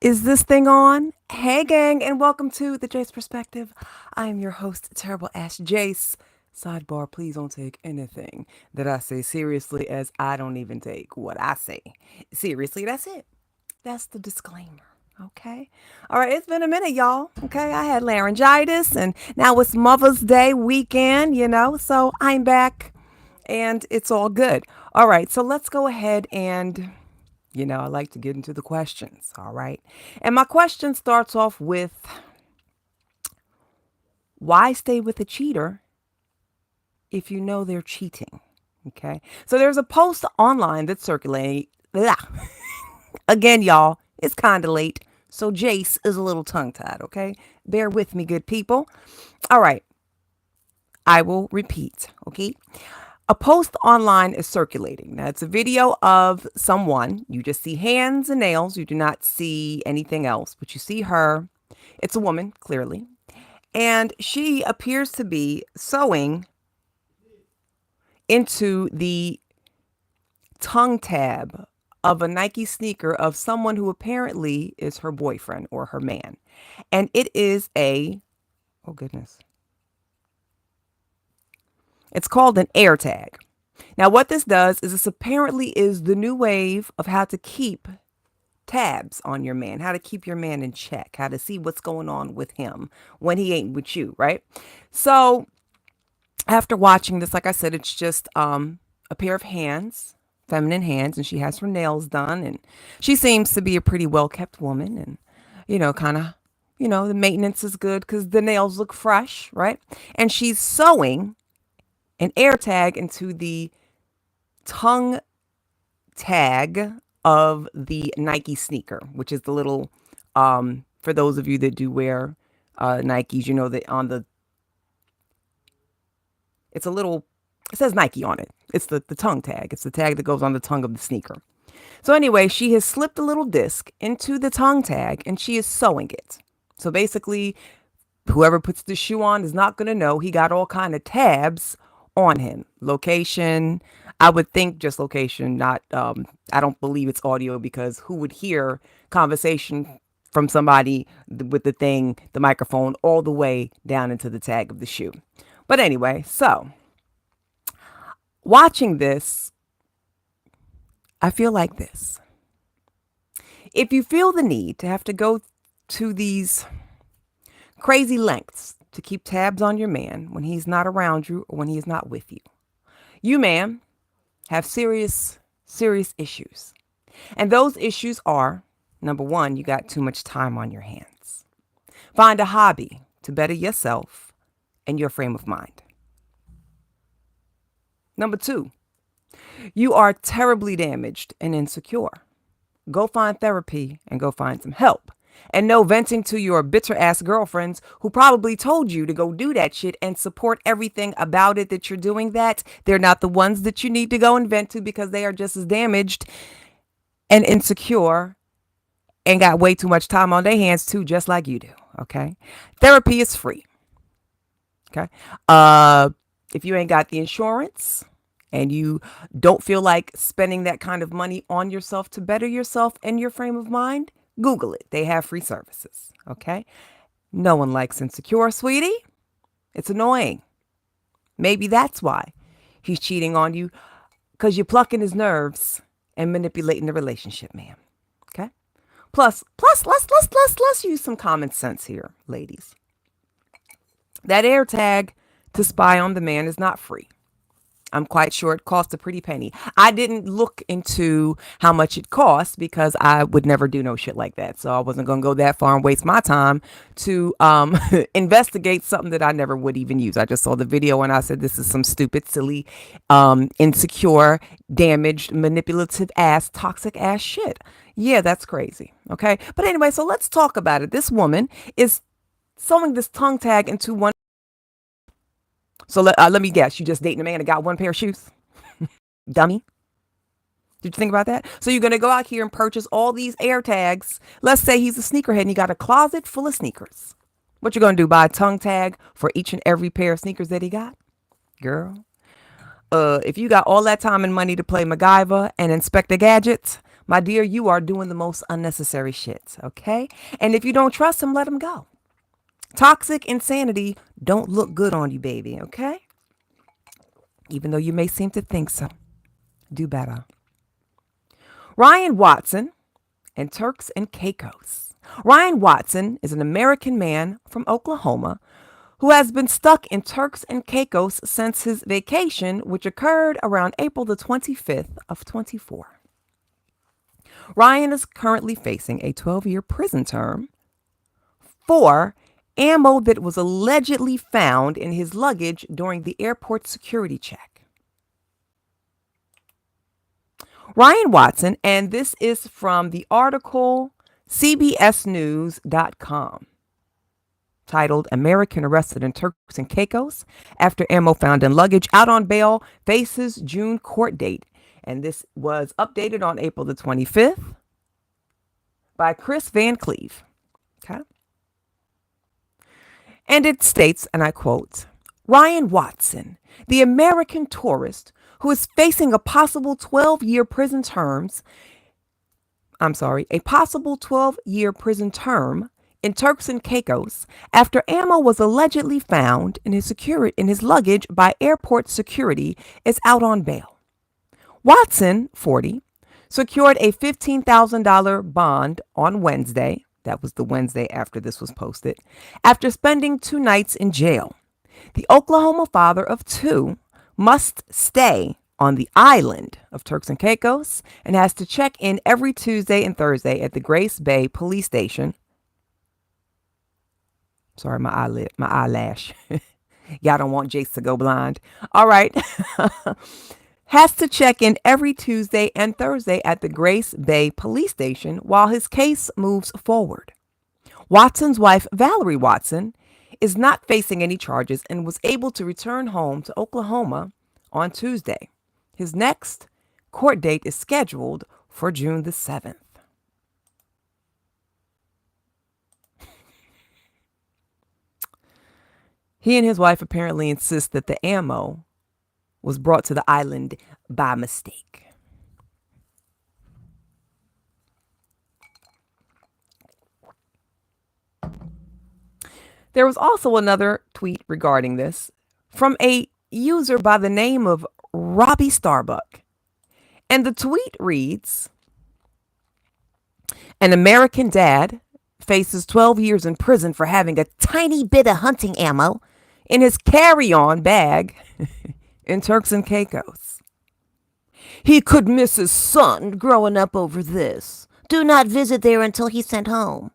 Is this thing on? Hey, gang, and welcome to the Jace Perspective. I am your host, Terrible Ass Jace. Sidebar, please don't take anything that I say seriously, as I don't even take what I say seriously. That's it. That's the disclaimer. Okay. All right. It's been a minute, y'all. Okay. I had laryngitis, and now it's Mother's Day weekend, so I'm back and it's all good. All right. So let's go ahead and I like to get into the questions, all right? And my question starts off with, why stay with a cheater if you know they're cheating? Okay. So there's a post online that's circulating. Again, y'all, it's kind of late. So Jace is a little tongue tied, okay? Bear with me, good people. All right. I will repeat, okay? A post online is circulating. Now, it's a video of someone. You just see hands and nails. You do not see anything else, but you see her. It's a woman, clearly. And she appears to be sewing into the tongue tab of a Nike sneaker of someone who apparently is her boyfriend or her man. And it is oh goodness. It's called an air tag. Now, what this does is this apparently is the new wave of how to keep tabs on your man, how to keep your man in check, how to see what's going on with him when he ain't with you, right? So after watching this, like I said, it's just a pair of hands, feminine hands, and she has her nails done, and she seems to be a pretty well-kept woman, and kind of, the maintenance is good because the nails look fresh, right? And she's sewing an air tag into the tongue tag of the Nike sneaker, which is the little, for those of you that do wear Nikes, that it's a little, it says Nike on it. It's the tongue tag. It's the tag that goes on the tongue of the sneaker. So anyway, she has slipped a little disc into the tongue tag and she is sewing it. So basically, whoever puts the shoe on is not going to know. He got all kind of tabs on him. Location, I would think just location, not, I don't believe it's audio because who would hear conversation from somebody with the microphone all the way down into the tag of the shoe. But anyway, so watching this, I feel like this. If you feel the need to have to go to these crazy lengths to keep tabs on your man when he's not around you or when he's not with you, you, ma'am, have serious, serious issues. And those issues are, number one, you got too much time on your hands. Find a hobby to better yourself and your frame of mind. Number two, you are terribly damaged and insecure. Go find therapy and go find some help. And no venting to your bitter ass girlfriends who probably told you to go do that shit and support everything about it that you're doing that. They're not the ones that you need to go and vent to because they are just as damaged and insecure and got way too much time on their hands too, just like you do. Okay. Therapy is free. Okay. If you ain't got the insurance and you don't feel like spending that kind of money on yourself to better yourself and your frame of mind, Google it. They have free services. Okay. No one likes insecure, sweetie. It's annoying. Maybe that's why he's cheating on you, because you're plucking his nerves and manipulating the relationship, ma'am. Okay. Plus, let's use some common sense here, ladies. That air tag to spy on the man is not free. I'm quite sure it cost a pretty penny. I didn't look into how much it cost because I would never do no shit like that. So I wasn't going to go that far and waste my time to investigate something that I never would even use. I just saw the video and I said, this is some stupid, silly, insecure, damaged, manipulative ass, toxic ass shit. Yeah, that's crazy. Okay. But anyway, so let's talk about it. This woman is sewing this tongue tag into one. So let me guess, you just dating a man that got one pair of shoes? Dummy. Did you think about that? So you're going to go out here and purchase all these air tags. Let's say he's a sneakerhead and you got a closet full of sneakers. What you going to do? Buy a tongue tag for each and every pair of sneakers that he got? Girl. If you got all that time and money to play MacGyver and Inspector Gadgets, My dear, you are doing the most unnecessary shit, okay? And if you don't trust him, let him go. Toxic insanity don't look good on you, baby, okay? Even though you may seem to think so. Do better. Ryan Watson and Turks and Caicos. Ryan Watson is an American man from Oklahoma who has been stuck in Turks and Caicos since his vacation, which occurred around April the 25th of 24. Ryan is currently facing a 12-year prison term for ammo that was allegedly found in his luggage during the airport security check. Ryan Watson, and this is from the article CBSnews.com, titled American Arrested in Turks and Caicos After Ammo Found in Luggage, out on bail, faces June court date. And this was updated on April the 25th by Chris Van Cleve. Okay. And it states, and I quote, Ryan Watson, the American tourist who is facing a possible 12-year prison term in Turks and Caicos after ammo was allegedly found in his luggage by airport security, is out on bail. Watson, 40, secured a $15,000 bond on Wednesday. That was the Wednesday after this was posted, after spending 2 nights in jail. The Oklahoma father of 2 must stay on the island of Turks and Caicos and has to check in every Tuesday and Thursday at the Grace Bay police station. Sorry, my eyelash. Y'all don't want Jace to go blind. All right. Has to check in every Tuesday and Thursday at the Grace Bay police station while his case moves forward. Watson's wife, Valerie Watson, is not facing any charges and was able to return home to Oklahoma on Tuesday. His next court date is scheduled for June the 7th. He and his wife apparently insist that the ammo was brought to the island by mistake. There was also another tweet regarding this from a user by the name of Robbie Starbuck. And the tweet reads, an American dad faces 12 years in prison for having a tiny bit of hunting ammo in his carry-on bag in Turks and Caicos. He could miss his son growing up over this. Do not visit there until he's sent home.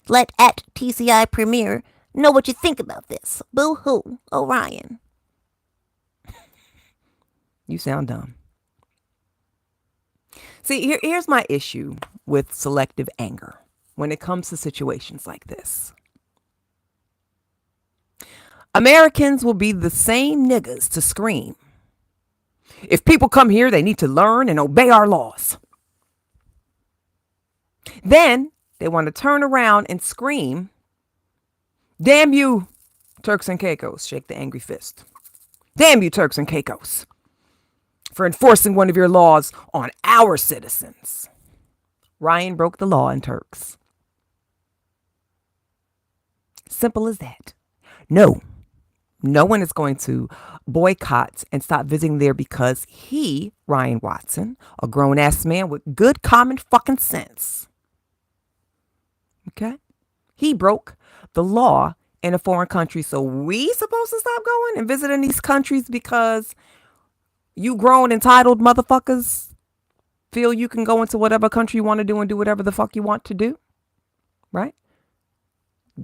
Let at TCI Premier know what you think about this. Boo-hoo, Orion. You sound dumb. See, here's my issue with selective anger when it comes to situations like this. Americans will be the same niggas to scream, if people come here, they need to learn and obey our laws. Then they want to turn around and scream, damn you, Turks and Caicos, shake the angry fist. Damn you, Turks and Caicos, for enforcing one of your laws on our citizens. Ryan broke the law in Turks. Simple as that. No one is going to boycott and stop visiting there because he, Ryan Watson, a grown-ass man with good common fucking sense, okay, he broke the law in a foreign country. So we supposed to stop going and visiting these countries because you grown entitled motherfuckers feel you can go into whatever country you want to do and do whatever the fuck you want to do, right?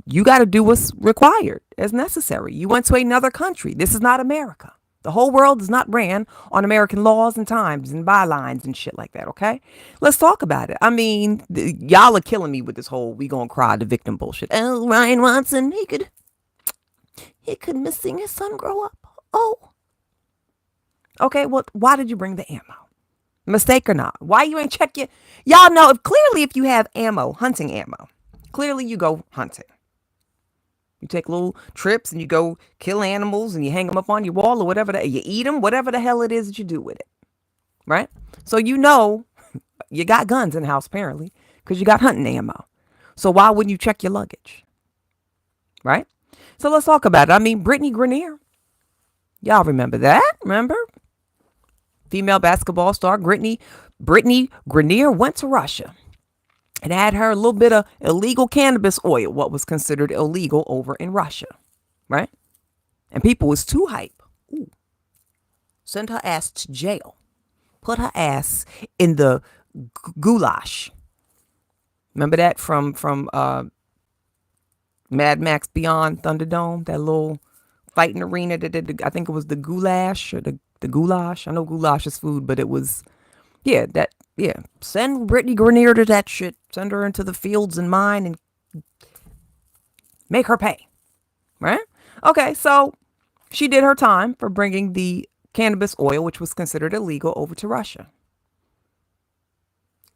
You got to do what's required as necessary. You went to another country. This is not America. The whole world is not ran on American laws and times and bylines and shit like that, okay? Let's talk about it. I mean, y'all are killing me with this whole we gonna cry the victim bullshit. Oh, Ryan Watson, he could miss seeing his son grow up. Oh. Okay, well, why did you bring the ammo? Mistake or not? Why you ain't check your... Y'all know, if you have ammo, hunting ammo, clearly you go hunting. You take little trips and you go kill animals and you hang them up on your wall or whatever. You eat them, whatever the hell it is that you do with it. Right? So you know You got guns in the house, apparently, because you got hunting ammo. So why wouldn't you check your luggage? Right? So let's talk about it. I mean, Brittany Grenier. Y'all remember that? Remember? Female basketball star Brittany Grenier went to Russia and had her a little bit of illegal cannabis oil, what was considered illegal over in Russia. Right? And people was too hype. Ooh. Send her ass to jail. Put her ass in the goulash. Remember that from Mad Max Beyond Thunderdome? That little fighting arena that did, I think it was the goulash or the goulash. I know goulash is food, but it was, yeah. Send Brittany Grenier to that shit. Send her into the fields and mine and make her pay. Right? Okay, so she did her time for bringing the cannabis oil, which was considered illegal, over to Russia.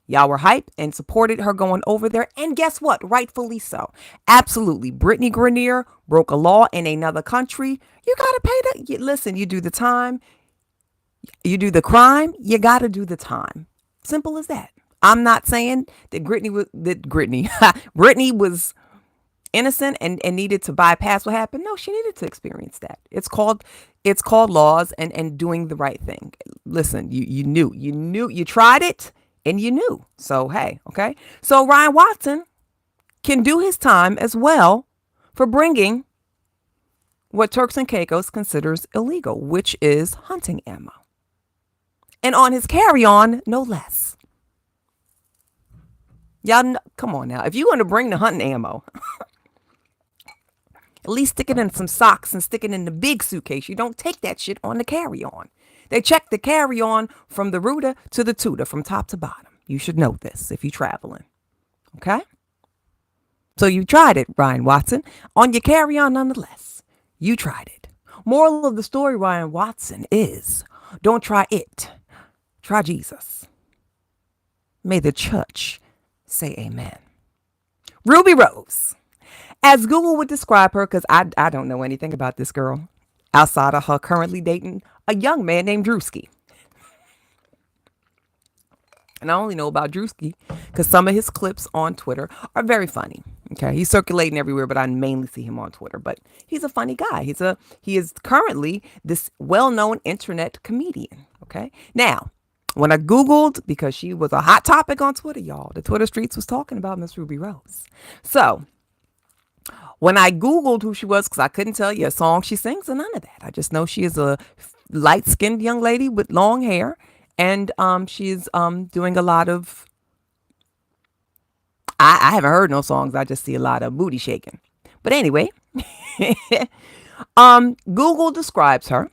Y'all were hyped and supported her going over there. And guess what? Rightfully so. Absolutely. Brittany Grenier broke a law in another country. You got to pay that. Listen, you do the time. You do the crime. You got to do the time. Simple as that. I'm not saying that Brittany was innocent and needed to bypass what happened. No, she needed to experience that. It's called laws and doing the right thing. Listen, you tried it. And you knew. So, hey, okay. So Ryan Watson can do his time as well for bringing what Turks and Caicos considers illegal, which is hunting ammo. And on his carry-on, no less. Y'all know, come on now. If you want to bring the hunting ammo, at least stick it in some socks and stick it in the big suitcase. You don't take that shit on the carry-on. They check the carry-on from the rooter to the tutor, from top to bottom. You should know this if you're traveling. Okay? So you tried it, Ryan Watson. On your carry-on nonetheless. You tried it. Moral of the story, Ryan Watson, is don't try it. Try Jesus. May the church say amen. Rubi Rose. As Google would describe her, because I don't know anything about this girl, outside of her currently dating a young man named Drewski. And I only know about Drewski because some of his clips on Twitter are very funny. Okay, he's circulating everywhere, but I mainly see him on Twitter. But he's a funny guy. He is currently this well-known internet comedian. Okay, now when I Googled, because she was a hot topic on Twitter, y'all, the Twitter streets was talking about Miss Rubi Rose. So when I Googled who she was, because I couldn't tell you a song she sings or none of that. I just know she is a light-skinned young lady with long hair. And she's doing a lot of, I haven't heard no songs. I just see a lot of booty shaking. But anyway, Google describes her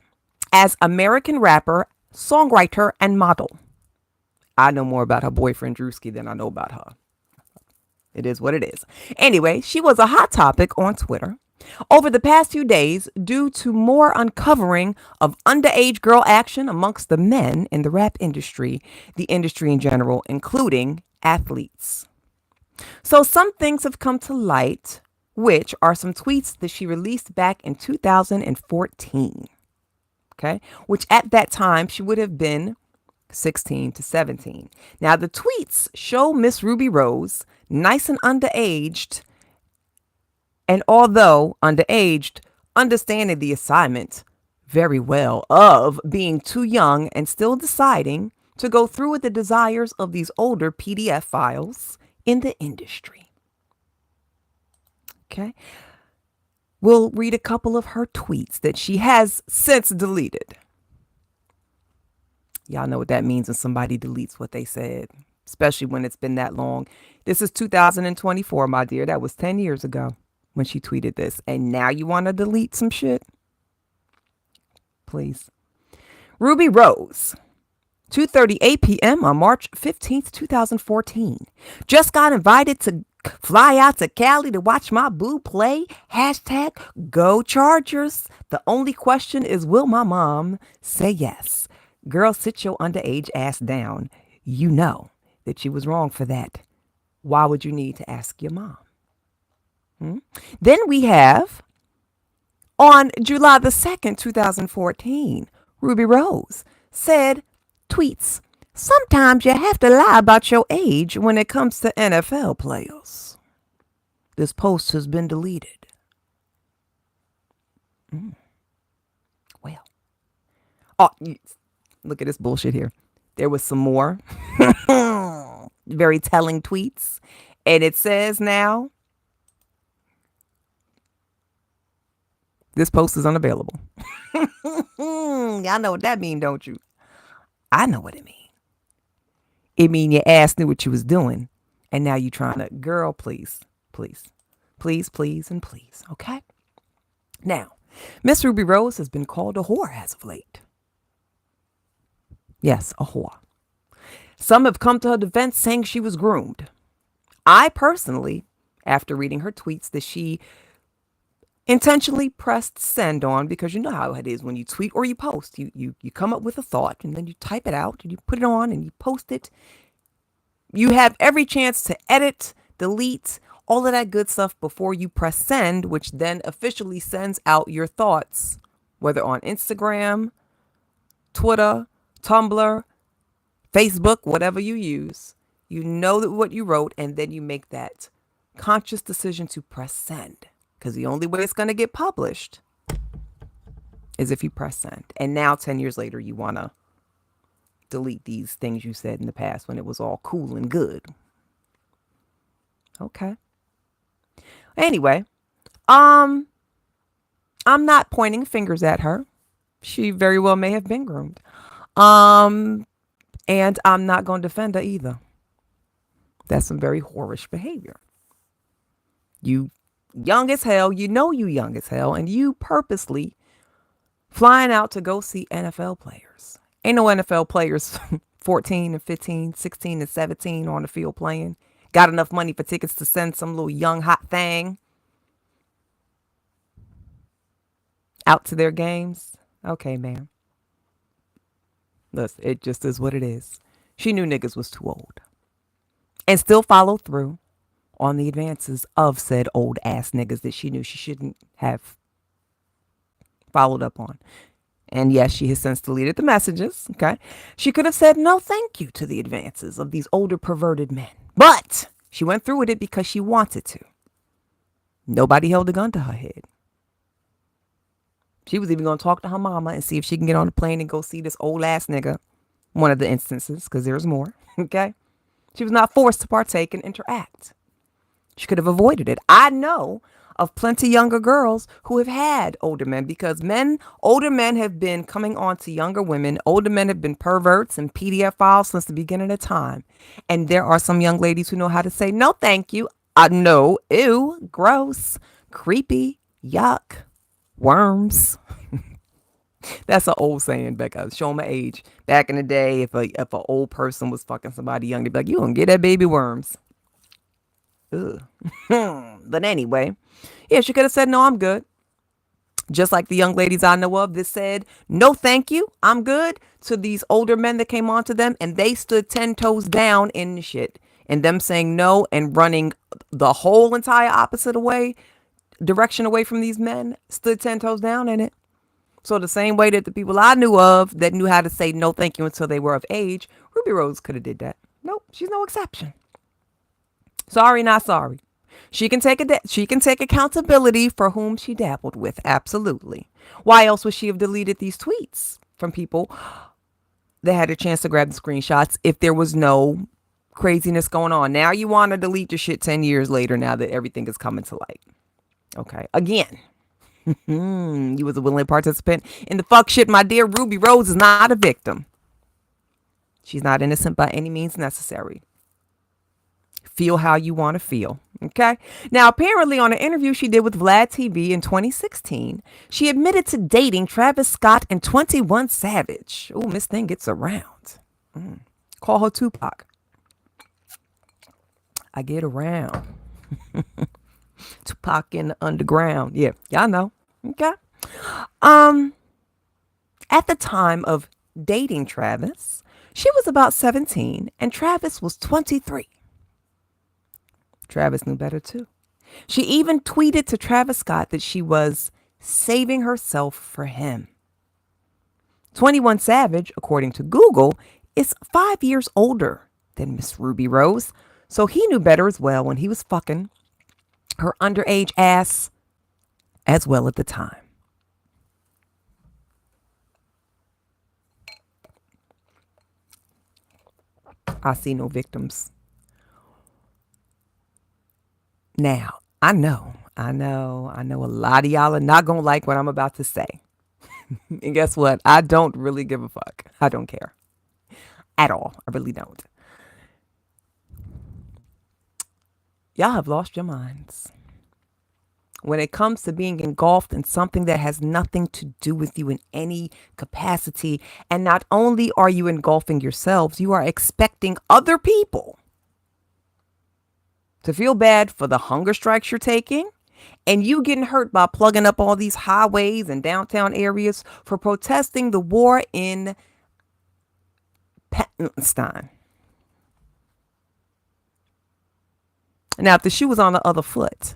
as American rapper, songwriter, and model. I know more about her boyfriend, Drewski, than I know about her. It is what it is. Anyway, she was a hot topic on Twitter over the past few days due to more uncovering of underage girl action amongst the men in the rap industry, the industry in general, including athletes. So some things have come to light, which are some tweets that she released back in 2014. Okay, which at that time she would have been 16 to 17. Now the tweets show Miss Rubi Rose nice and underaged. And although underaged, understanding the assignment very well of being too young and still deciding to go through with the desires of these older PDF files in the industry. Okay. We'll read a couple of her tweets that she has since deleted. Y'all know what that means when somebody deletes what they said, especially when it's been that long. This is 2024, my dear. That was 10 years ago when she tweeted this. And now you want to delete some shit? Please. Rubi Rose, 2:38 p.m. on March 15th, 2014. Just got invited to fly out to Cali to watch my boo play. Hashtag go Chargers. The only question is, will my mom say yes? Girl, sit your underage ass down. You know that you was wrong for that. Why would you need to ask your mom? Then we have, on July the 2nd, 2014, Rubi Rose tweets, Sometimes you have to lie about your age when it comes to NFL players. This post has been deleted. Well, oh, look at this bullshit here. There was some more very telling tweets. And it says now, this post is unavailable. Y'all know what that mean, don't you? I know what it mean. It mean your ass knew what you was doing. And now you trying to, girl, please, please, please, please, and please. Okay? Now, Miss Rubi Rose has been called a whore as of late. Yes, a whore. Some have come to her defense saying she was groomed. I personally, after reading her tweets that she intentionally pressed send on, because you know how it is when you tweet or you post. You come up with a thought and then you type it out and you put it on and you post it. You have every chance to edit, delete, all of that good stuff before you press send, which then officially sends out your thoughts, whether on Instagram, Twitter, Tumblr, Facebook, whatever you use. You know that what you wrote, and then you make that conscious decision to press send. Because the only way it's going to get published is if you press send. And now 10 years later, you want to delete these things you said in the past when it was all cool and good. Okay. Anyway, I'm not pointing fingers at her. She very well may have been groomed. And I'm not going to defend her either. That's some very whorish behavior. You young as hell, you know you young as hell, and you purposely flying out to go see NFL players. Ain't no NFL players 14 and 15, 16 and 17 on the field playing. Got enough money for tickets to send some little young hot thing out to their games. Okay, ma'am. Listen, it just is what it is. She knew niggas was too old. And still followed through on the advances of said old ass niggas that she knew she shouldn't have followed up on. And yes, she has since deleted the messages. Okay. She could have said no thank you to the advances of these older perverted men. But she went through with it because she wanted to. Nobody held a gun to her head. She was even going to talk to her mama and see if she can get on the plane and go see this old ass nigga. One of the instances, because there's more. Okay. She was not forced to partake and interact. She could have avoided it. I know of plenty younger girls who have had older men, because older men have been coming on to younger women. Older men have been perverts and PDF files since the beginning of time. And there are some young ladies who know how to say, no, thank you. No, ew, gross, creepy, yuck, worms. That's an old saying, Becca. Show my age. Back in the day, if an old person was fucking somebody young, they'd be like, you gonna get that baby worms. Ugh. But anyway, yeah, she could have said, no, I'm good. Just like the young ladies I know of that said, no, thank you, I'm good, to these older men that came on to them, and they stood 10 toes down in the shit. And them saying no and running the whole entire opposite direction away from these men, stood 10 toes down in it. So the same way that the people I knew of that knew how to say no thank you until they were of age, Rubi Rose could have did that. Nope, she's no exception. Sorry, not sorry. She can take accountability for whom she dabbled with. Absolutely. Why else would she have deleted these tweets from people that had a chance to grab the screenshots if there was no craziness going on? Now you want to delete your shit 10 years later now that everything is coming to light. Okay. Again, you was a willing participant in the fuck shit. My dear Rubi Rose is not a victim. She's not innocent by any means necessary. Feel how you want to feel. Okay. Now, apparently on an interview she did with Vlad TV in 2016, she admitted to dating Travis Scott and 21 Savage. Oh, Miss Thing gets around. Call her Tupac. I get around. Tupac in the underground. Yeah, y'all know. Okay. At the time of dating Travis, she was about 17 and Travis was 23. Travis knew better too. She even tweeted to Travis Scott that she was saving herself for him. 21 Savage, according to Google, is 5 years older than Miss Ruby Rose, so he knew better as well when he was fucking her underage ass as well at the time. I see no victims. Now, I know a lot of y'all are not going to like what I'm about to say. And guess what? I don't really give a fuck. I don't care at all. I really don't. Y'all have lost your minds when it comes to being engulfed in something that has nothing to do with you in any capacity. And not only are you engulfing yourselves, you are expecting other people to feel bad for the hunger strikes you're taking, and you getting hurt by plugging up all these highways and downtown areas for protesting the war in Palestine. Now, if the shoe was on the other foot,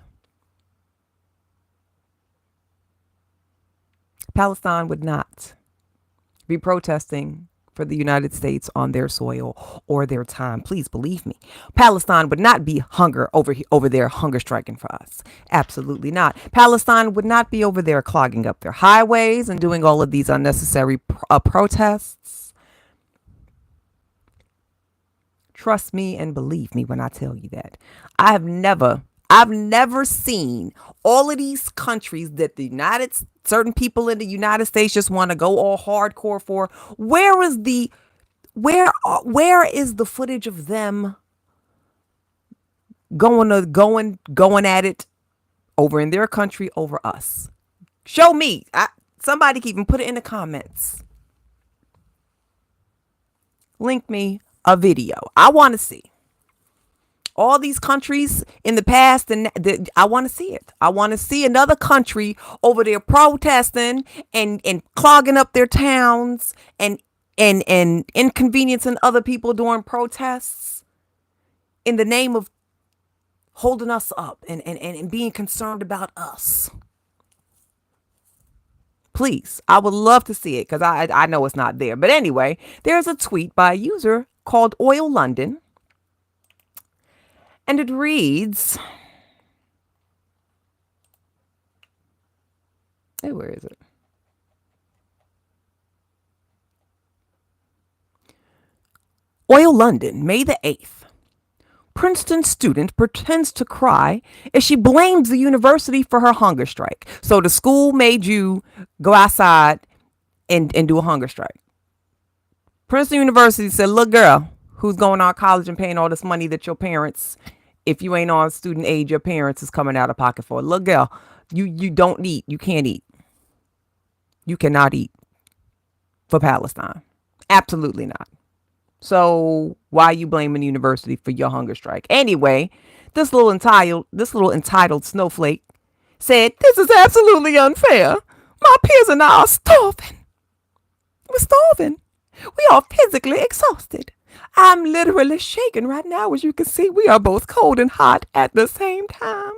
Palestine would not be protesting for the United States on their soil or their time. Please believe me. Palestine would not be over there hunger striking for us. Absolutely not. Palestine would not be over there clogging up their highways and doing all of these unnecessary protests. Trust me and believe me when I tell you that. I've never seen all of these countries that certain people in the United States just want to go all hardcore for. Where is the footage of them going at it over in their country over us? Show me. Somebody can even put it in the comments. Link me a video. I want to see all these countries in the past, and I want to see it. I want to see another country over there protesting and clogging up their towns and inconveniencing other people during protests in the name of holding us up and being concerned about us. Please, I would love to see it because I know it's not there. But anyway, there's a tweet by a user called Oil London. And it reads, hey, where is it? Oil London, May the 8th. Princeton student pretends to cry as she blames the university for her hunger strike. So the school made you go outside and do a hunger strike. Princeton University said, look, girl, who's going on college and paying all this money that your parents, if you ain't on student aid, your parents is coming out of pocket for. Look, girl, you don't eat. You can't eat. You cannot eat for Palestine. Absolutely not. So why are you blaming the university for your hunger strike? Anyway, this little entitled snowflake said, this is absolutely unfair. My peers and I are starving. We're starving. We are physically exhausted. I'm literally shaking right now. As you can see, we are both cold and hot at the same time.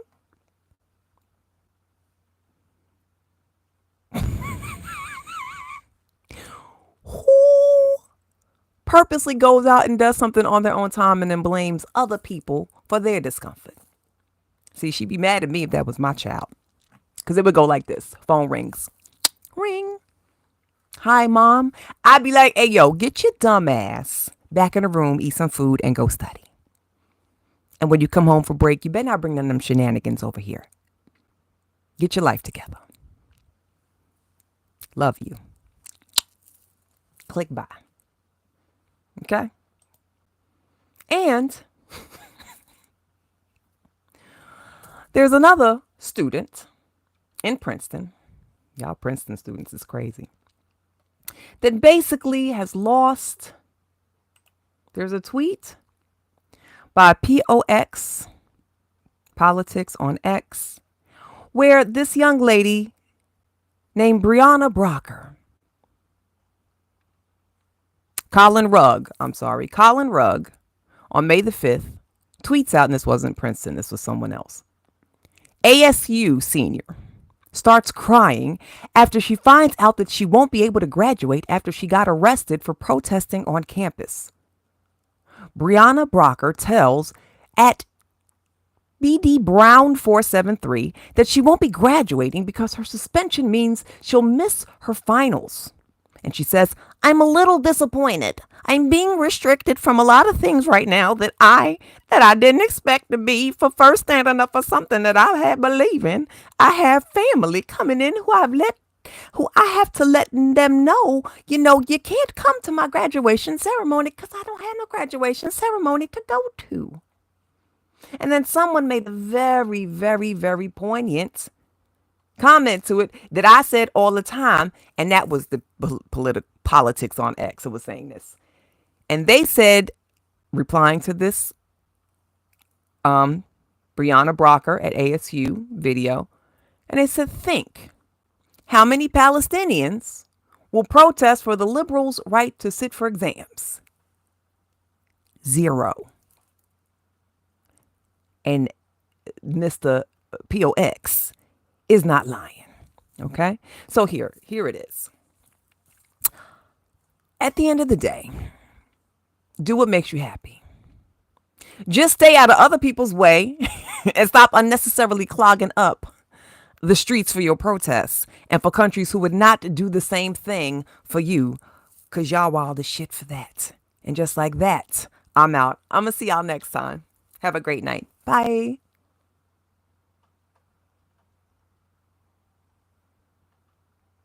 Who purposely goes out and does something on their own time and then blames other people for their discomfort? See, she'd be mad at me if that was my child. Because it would go like this. Phone rings. Ring. Hi, Mom. I'd be like, hey, yo, get your dumb ass back in the room, eat some food, and go study. And when you come home for break, you better not bring none of them shenanigans over here. Get your life together. Love you. Click bye. Okay? And there's another student in Princeton. Y'all Princeton students is crazy. That basically has lost. There's a tweet by POX, Politics on X, where this young lady named Brianna Brocker, Colin Rugg, on May the 5th, tweets out, and this wasn't Princeton, this was someone else. ASU senior starts crying after she finds out that she won't be able to graduate after she got arrested for protesting on campus. Brianna Brocker tells at BD Brown 473 that she won't be graduating because her suspension means she'll miss her finals. And she says, "I'm a little disappointed. I'm being restricted from a lot of things right now that I didn't expect to be for first standing up for something that I had believe in. I have family coming in who I have to let them know, you can't come to my graduation ceremony because I don't have no graduation ceremony to go to." And then someone made a very, very, very poignant comment to it that I said all the time, and that was the politics on X. It was saying this. And they said, replying to this Brianna Brocker at ASU video, and they said, think, how many Palestinians will protest for the liberals' right to sit for exams? 0. And Mr. POX is not lying. Okay? So here it is. At the end of the day, do what makes you happy. Just stay out of other people's way and stop unnecessarily clogging up the streets for your protests and for countries who would not do the same thing for you, because y'all wild as shit for that. And just like that, I'm out. I'm going to see y'all next time. Have a great night. Bye.